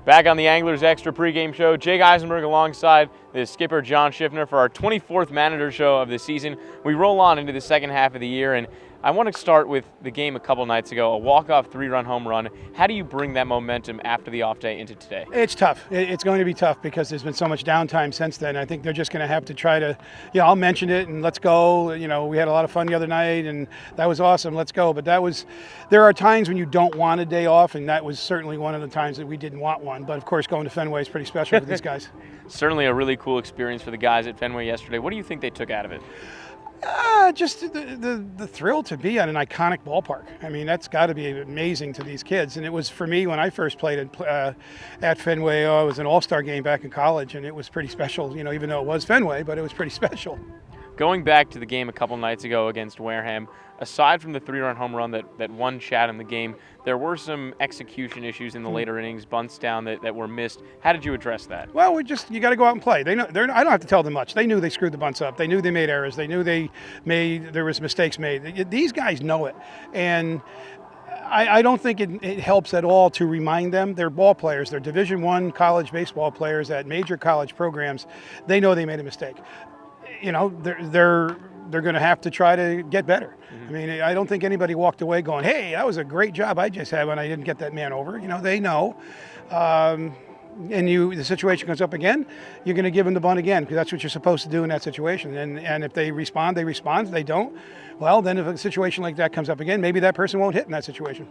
Back on the Anglers Extra pregame show, Jake Eisenberg alongside the skipper John Schiffner for our 24th manager show of the season. We roll on into the second half of the year, and I want to start with the game a couple nights ago, a walk-off 3-run home run. How do you bring that momentum after the off day into today? It's tough. It's going to be tough because there's been so much downtime since then. I think they're just going to have to try to, I'll mention it and let's go. We had a lot of fun the other night and that was awesome. Let's go. But there are times when you don't want a day off, and that was certainly one of the times that we didn't want one. But of course, going to Fenway is pretty special for these guys. Certainly a really cool experience for the guys at Fenway yesterday. What do you think they took out of it? Just the thrill to be at an iconic ballpark. I mean, that's got to be amazing to these kids. And it was for me when I first played at Fenway. It was an all-star game back in college, and it was pretty special, even though it was Fenway, but it was pretty special. Going back to the game a couple nights ago against Wareham, aside from the 3-run home run that won Chad in the game, there were some execution issues in the later innings, bunts down that were missed. How did you address that? Well, you got to go out and play. They know. I don't have to tell them much. They knew they screwed the bunts up. They knew they made errors. They knew there was mistakes made. These guys know it, and I don't think it helps at all to remind them. They're ball players. They're Division I college baseball players at major college programs. They know they made a mistake. They're going to have to try to get better. Mm-hmm. I mean, I don't think anybody walked away going, hey, that was a great job I just had when I didn't get that man over. They know. And the situation comes up again, you're going to give them the bunt again, because that's what you're supposed to do in that situation. And if they respond, they respond. If they don't, well, then if a situation like that comes up again, maybe that person won't hit in that situation.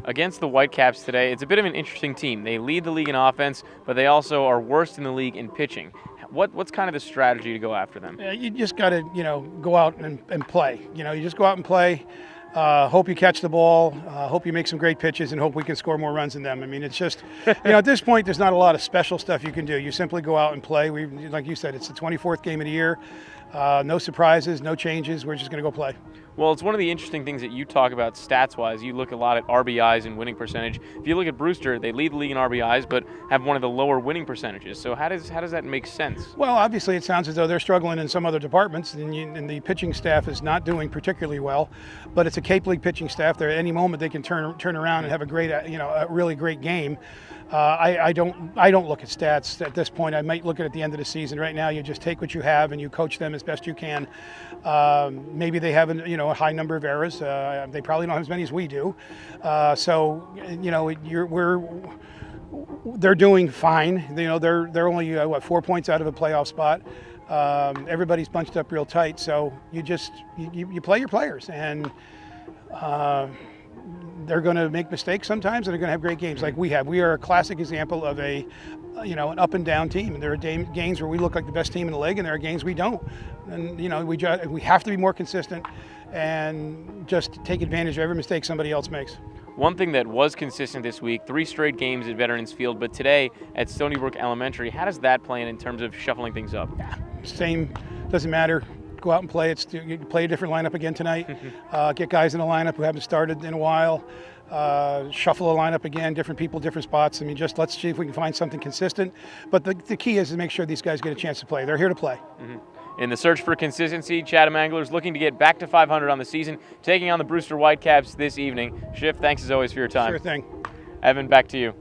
Against the Whitecaps today, it's a bit of an interesting team. They lead the league in offense, but they also are worst in the league in pitching. What's kind of the strategy to go after them? You just got to, go out and play. You just go out and play. Hope you catch the ball. Hope you make some great pitches, and hope we can score more runs than them. I mean, it's just, at this point, there's not a lot of special stuff you can do. You simply go out and play. Like you said, it's the 24th game of the year. No surprises, no changes. We're just going to go play. Well, it's one of the interesting things that you talk about stats-wise. You look a lot at RBIs and winning percentage. If you look at Brewster, they lead the league in RBIs, but have one of the lower winning percentages. So how does that make sense? Well, obviously it sounds as though they're struggling in some other departments, and the pitching staff is not doing particularly well. But it's a Cape League pitching staff. There at any moment they can turn around and have a really great game. I don't look at stats at this point. I might look at the end of the season. Right now, you just take what you have and you coach them as best you can. Maybe they have a high number of errors. They probably don't have as many as we do. They're doing fine. They're only 4 points out of a playoff spot. Everybody's bunched up real tight. So you play your players, and they're going to make mistakes sometimes, and they're going to have great games like we have. We are a classic example of an up and down team. And there are games where we look like the best team in the league, and there are games we don't. And we have to be more consistent and just take advantage of every mistake somebody else makes. One thing that was consistent this week, 3 straight games at Veterans Field, but today at Stony Brook Elementary. How does that play in terms of shuffling things up? Same, doesn't matter. Go out and play. You play a different lineup again tonight. Get guys in the lineup who haven't started in a while. Shuffle the lineup again, different people, different spots. I mean, just let's see if we can find something consistent. But the key is to make sure these guys get a chance to play. They're here to play. Mm-hmm. In the search for consistency, Chatham Anglers looking to get back to 500 on the season, taking on the Brewster Whitecaps this evening. Schiff, thanks as always for your time. Sure thing. Evan, back to you.